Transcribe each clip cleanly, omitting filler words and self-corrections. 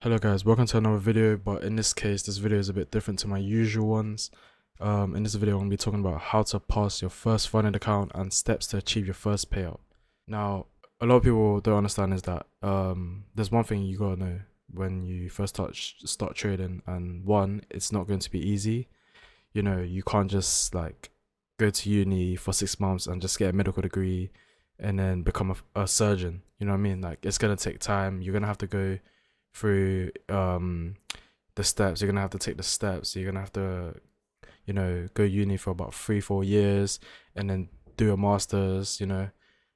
Hello guys, welcome to another video, but in this case, this video is a bit different to my usual ones. In this video, I'm going to be talking about how to pass your first funded account and steps to achieve your first payout. Now, a lot of people don't understand is that there's one thing you gotta know when you first start trading, and one, it's not going to be easy. You know, you can't just like go to uni for 6 months and just get a medical degree and then become a surgeon. You know what I mean? Like, it's gonna take time. You're gonna have to go through the steps. You're gonna have to take the steps. You're gonna have to, go uni for about 3-4 years and then do a master's.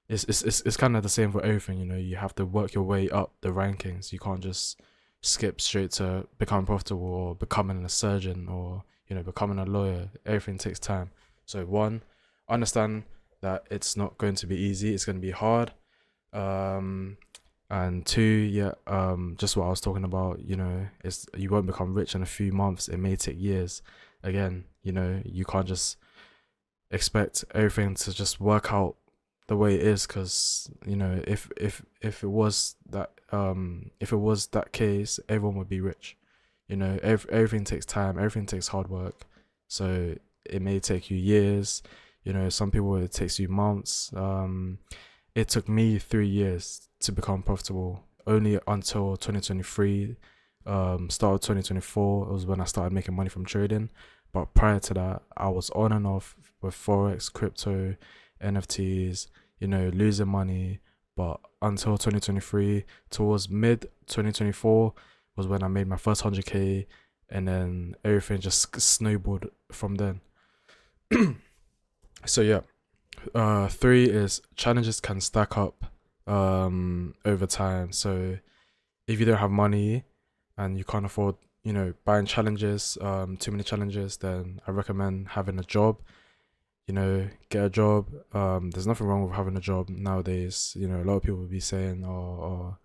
It's kind of the same for everything. You have to work your way up the rankings. You can't just skip straight to becoming profitable or becoming a surgeon or becoming a lawyer. Everything takes time. So one, understand that it's not going to be easy. It's going to be hard. And two, just what I was talking about, it's you won't become rich in a few months. It may take years. Again, you can't just expect everything to just work out the way it is, because if it was that case, everyone would be rich. Everything takes time, everything takes hard work. So it may take you years. Some people, it takes you months. It took me 3 years to become profitable, only until 2023. Start of 2024 was when I started making money from trading. But prior to that, I was on and off with Forex, crypto, NFTs, losing money. But until 2023, towards mid 2024 was when I made my first 100k, and then everything just snowballed from then. So yeah. Three is challenges can stack up over time. So if you don't have money and you can't afford buying challenges, too many challenges, then I recommend having a job. Get a job. There's nothing wrong with having a job nowadays. A lot of people will be saying or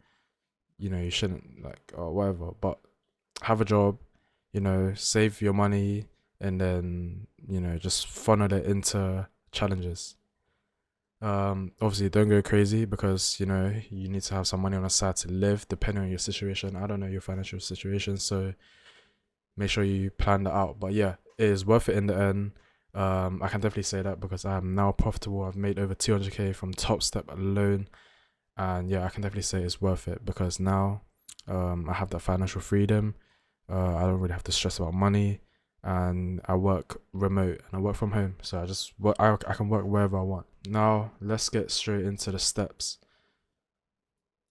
you shouldn't, like, or whatever, but have a job, save your money, and then just funnel it into challenges. Obviously don't go crazy, because you need to have some money on the side to live, depending on your situation. I don't know your financial situation, so make sure you plan that out. But yeah, it is worth it in the end. I can definitely say that because I am now profitable. I've made over 200k from Top Step alone, and yeah, I can definitely say it's worth it, because now I have that financial freedom. I don't really have to stress about money, and I work remote and I work from home, so I just work. I can work wherever I want. Now let's get straight into the steps.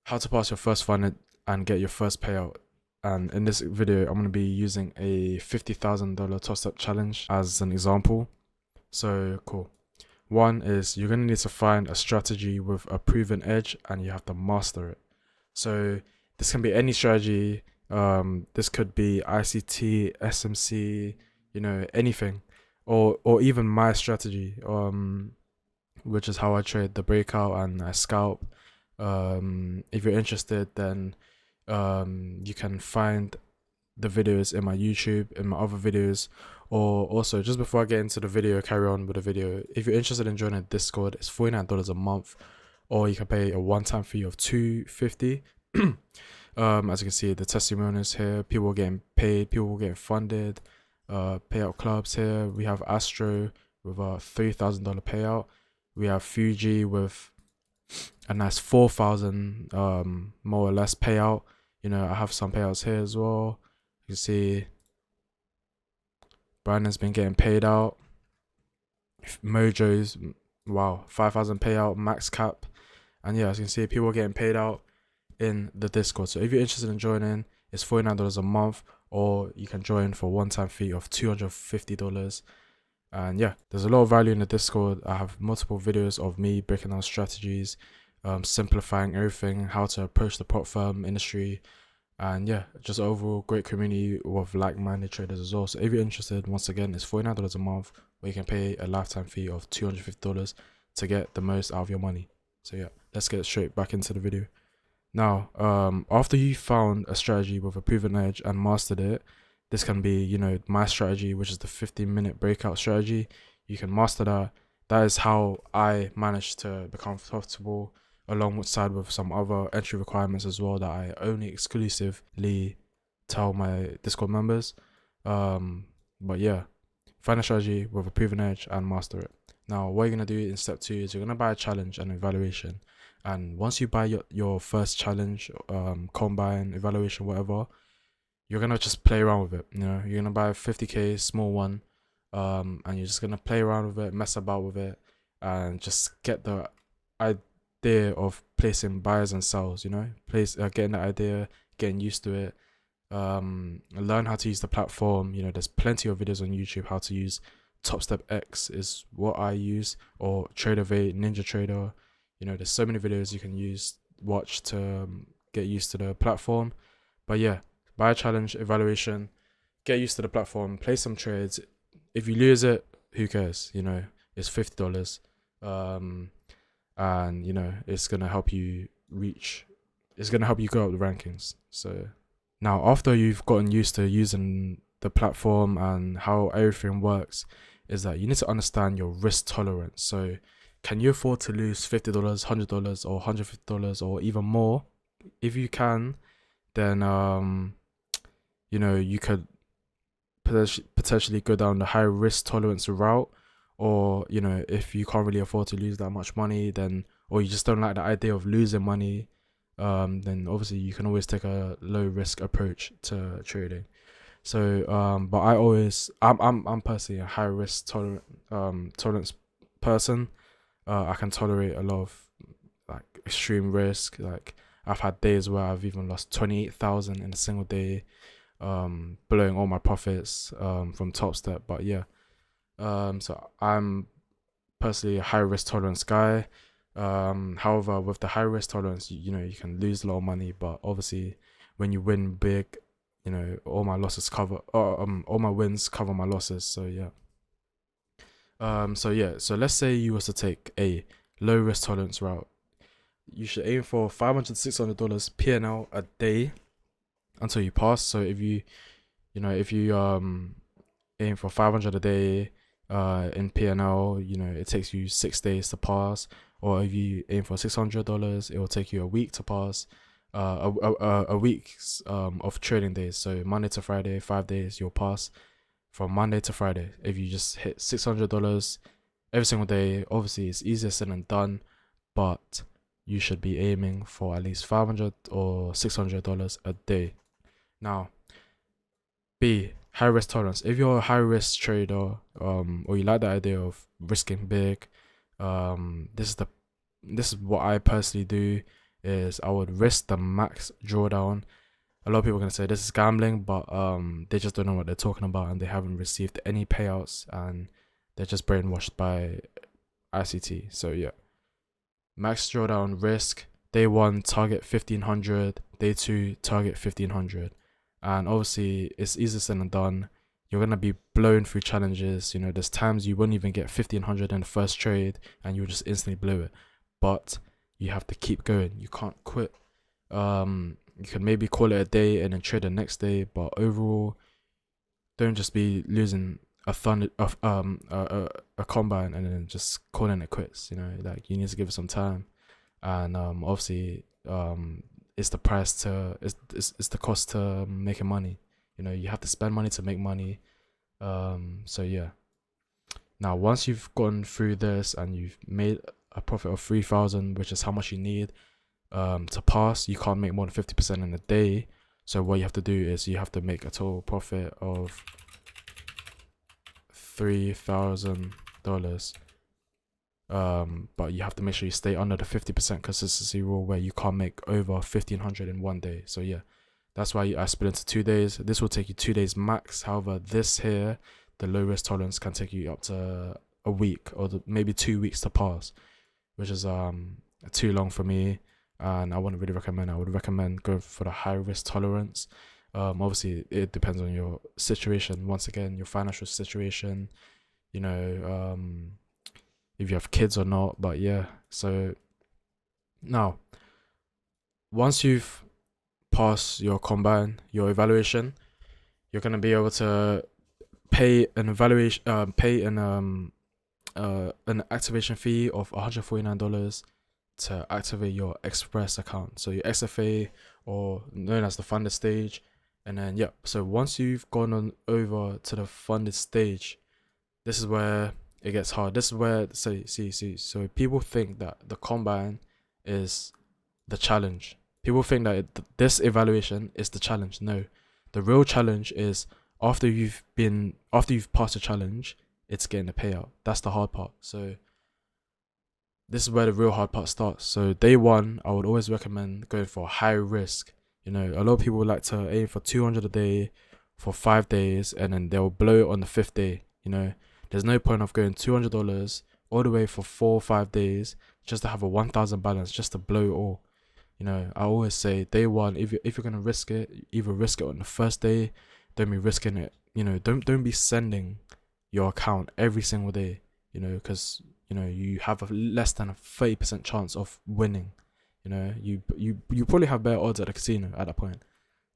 How to pass your first fund and get your first payout. And in this video, I'm going to be using a $50,000 toss-up challenge as an example. So cool. One is you're going to need to find a strategy with a proven edge, and you have to master it. So this can be any strategy. This could be ICT, SMC, anything, or even my strategy, which is how I trade the breakout and I scalp. If you're interested, then you can find the videos in my YouTube, in my other videos, or also, just before I get into the video, carry on with the video, if you're interested in joining Discord, it's $49 a month, or you can pay a one-time fee of $250. As you can see, the testimonials here, people getting paid, people getting funded, payout clubs here. We have Astro with a $3,000 payout. We have Fuji with a nice 4,000 more or less payout. I have some payouts here as well. You can see Brandon's been getting paid out. Mojo's, wow, 5,000 payout, max cap. And yeah, as you can see, people are getting paid out in the Discord. So if you're interested in joining, it's $49 a month, or you can join for a one-time fee of $250. And yeah, there's a lot of value in the Discord. I have multiple videos of me breaking down strategies, simplifying everything, how to approach the prop firm industry, and yeah, just overall great community with like-minded traders as well. So if you're interested, once again, it's $49 a month, where you can pay a lifetime fee of $250 to get the most out of your money. So yeah, let's get straight back into the video. Now, after you found a strategy with a proven edge and mastered it, this can be, my strategy, which is the 15-minute breakout strategy. You can master that. That is how I managed to become profitable, alongside with some other entry requirements as well that I only exclusively tell my Discord members. But yeah, find a strategy with a proven edge and master it. Now, what you're gonna do in step 2 is you're gonna buy a challenge and evaluation. And once you buy your first challenge, combine, evaluation, whatever, you're gonna just play around with it. You know, you're gonna buy a 50k small one, and you're just gonna play around with it, mess about with it, and just get the idea of placing buyers and sells. You know, getting the idea, getting used to it. Learn how to use the platform. You know, there's plenty of videos on YouTube how to use Top Step X is what I use, or Trader8, Ninja Trader. You know, there's so many videos you can watch to get used to the platform. But yeah, buy a challenge, evaluation, get used to the platform, play some trades. If you lose it, who cares? You know, it's $50. And you know, it's gonna help you go up the rankings. So now, after you've gotten used to using the platform and how everything works, is that you need to understand your risk tolerance. So can you afford to lose $50, $100, or $150, or even more? If you can, then you know, you could potentially go down the high risk tolerance route. Or, you know, if you can't really afford to lose that much money, then, or you just don't like the idea of losing money, then obviously you can always take a low risk approach to trading. So but I'm personally a high risk tolerance person. I can tolerate a lot of like extreme risk. Like I've had days where I've even lost 28,000 in a single day, blowing all my profits from Top Step. But yeah, so I'm personally a high risk tolerance guy. However, with the high risk tolerance, you know, you can lose a lot of money, but obviously when you win big, you know, all my wins cover my losses. So yeah. So let's say you was to take a low risk tolerance route. You should aim for $500 to $600 P&L a day until you pass. So if you aim for 500 a day in P&L, you know, it takes you 6 days to pass. Or if you aim for $600, it will take you a week to pass. A week's of trading days. So Monday to Friday, 5 days, you'll pass from Monday to Friday. If you just hit $600 every single day, obviously it's easier said than done, but you should be aiming for at least $500 or $600 a day. Now, B, high risk tolerance. If you're a high risk trader, or you like the idea of risking big, this is what I personally do. Is I would risk the max drawdown. A lot of people are gonna say this is gambling, but they just don't know what they're talking about, and they haven't received any payouts, and they're just brainwashed by ICT. So yeah, max drawdown risk. Day 1 target 1500. Day 2 target 1500. And obviously it's easier said than done. You're gonna be blown through challenges. You know, there's times you wouldn't even get 1500 in the first trade, and you'll just instantly blow it. But you have to keep going. You can't quit. You can maybe call it a day and then trade the next day, but overall, don't just be losing a combine and then just calling it quits. You know, like you need to give it some time, and obviously, it's the price to it's the cost to making money. You know, you have to spend money to make money. So yeah. Now, once you've gone through this and you've made a profit of 3,000, which is how much you need to pass, you can't make more than 50% in a day. So what you have to do is you have to make a total profit of $3,000. But you have to make sure you stay under the 50% consistency rule, where you can't make over 1,500 in one day. So yeah, that's why I split into 2 days. This will take you 2 days max. However, this here, the low risk tolerance, can take you up to a week or maybe 2 weeks to pass, which is too long for me, and I wouldn't really recommend. I would recommend going for the high risk tolerance. Obviously it depends on your situation, once again, your financial situation, you know, if you have kids or not. But yeah, so now once you've passed your combine, your evaluation, you're gonna be able to pay an activation fee of $149 to activate your Express account. So your XFA, or known as the funder stage, And then yeah, so once you've gone on over to the funded stage, this is where it gets hard. This is where so people think that the combine is the challenge. People think that this evaluation is the challenge. No, the real challenge is after you've passed the challenge, it's getting the payout. That's the hard part. So this is where the real hard part starts. So day one, I would always recommend going for high risk. You know, a lot of people like to aim for 200 a day for 5 days, and then they'll blow it on the 5th day. You know, there's no point of going $200 all the way for 4 or 5 days just to have a 1,000 balance, just to blow it all. You know, I always say day one, if you're gonna risk it, either risk it on the first day, don't be risking it. You know, don't be sending your account every single day. You know, because you know you have a less than a 30% chance of winning. You know, you probably have better odds at the casino at that point.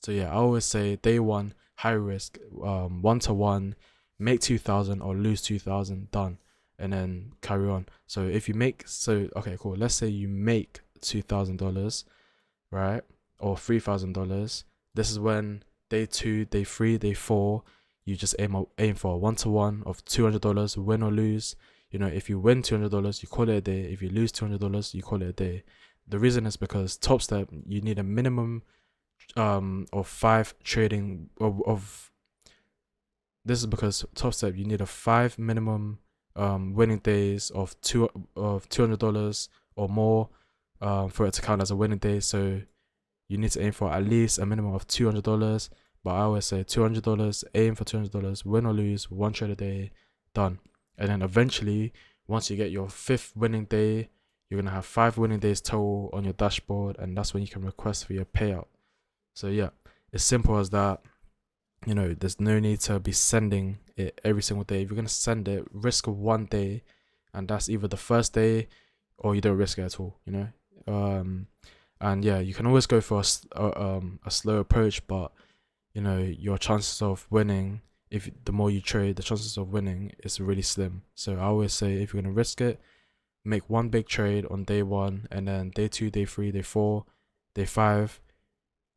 So yeah, I always say day one, high risk, 1-to-1, make 2,000 or lose 2,000, done, and then carry on. So if you make, okay, cool. Let's say you make $2,000, right, or $3,000. This is when day 2, day 3, day 4, you just aim for a 1-to-1 of $200, win or lose. You know, if you win $200, you call it a day. If you lose $200, you call it a day. The reason is because Top Step, you need a minimum of 5 trading of this is because Top Step, you need a 5 minimum winning days of $200 or more for it to count as a winning day. So you need to aim for at least a minimum of $200. But I always say $200, aim for $200, win or lose, 1 trade a day, done. And then eventually, once you get your 5th winning day, you're gonna have 5 winning days total on your dashboard, and that's when you can request for your payout. So yeah, it's simple as that. You know, there's no need to be sending it every single day. If you're gonna send it, risk 1 day, and that's either the first day or you don't risk it at all. You know, and yeah, you can always go for a slow approach, but you know, your chances of winning, if the more you trade, the chances of winning is really slim. So I always say, if you're gonna risk it, make 1 big trade on day 1, and then day 2, day 3, day 4, day 5,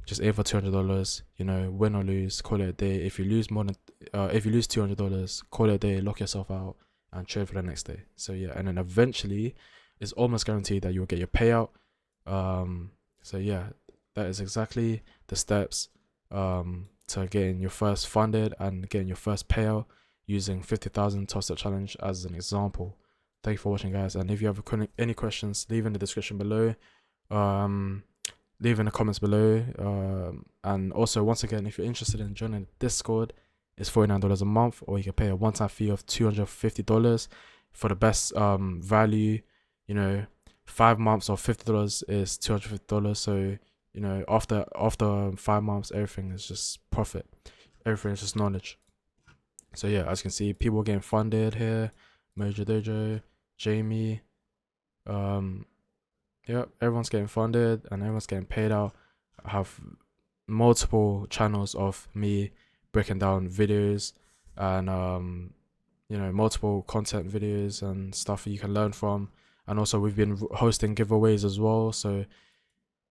just aim for $200. You know, win or lose, call it a day. If you lose more than, if you lose $200, call it a day, lock yourself out, and trade for the next day. So yeah, and then eventually, it's almost guaranteed that you'll get your payout. So yeah, that is exactly the steps to getting your first funded and getting your first payout using 50,000 Top Step challenge as an example. Thank you for watching, guys, and if you have any questions, leave in the description below, leave in the comments below, and also, once again, if you're interested in joining the Discord, it's $49 a month, or you can pay a one-time fee of $250 for the best value. You know, 5 months of $50 is $250. So you know, after 5 months, everything is just profit. Everything is just knowledge. So yeah, as you can see, people getting funded here. Mojo Dojo, Jamie, yep, everyone's getting funded and everyone's getting paid out. I have multiple channels of me breaking down videos and you know, multiple content videos and stuff that you can learn from. And also, we've been hosting giveaways as well. So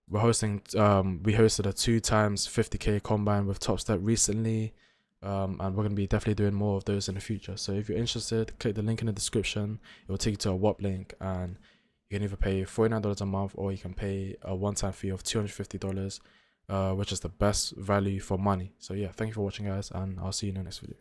we're hosting, we hosted a 2x 50k combine with Top Step recently, and we're going to be definitely doing more of those in the future. So if you're interested, click the link in the description. It will take you to a WAP link, and you can either pay $49 a month, or you can pay a one-time fee of $250, which is the best value for money. So yeah, thank you for watching, guys, and I'll see you in the next video.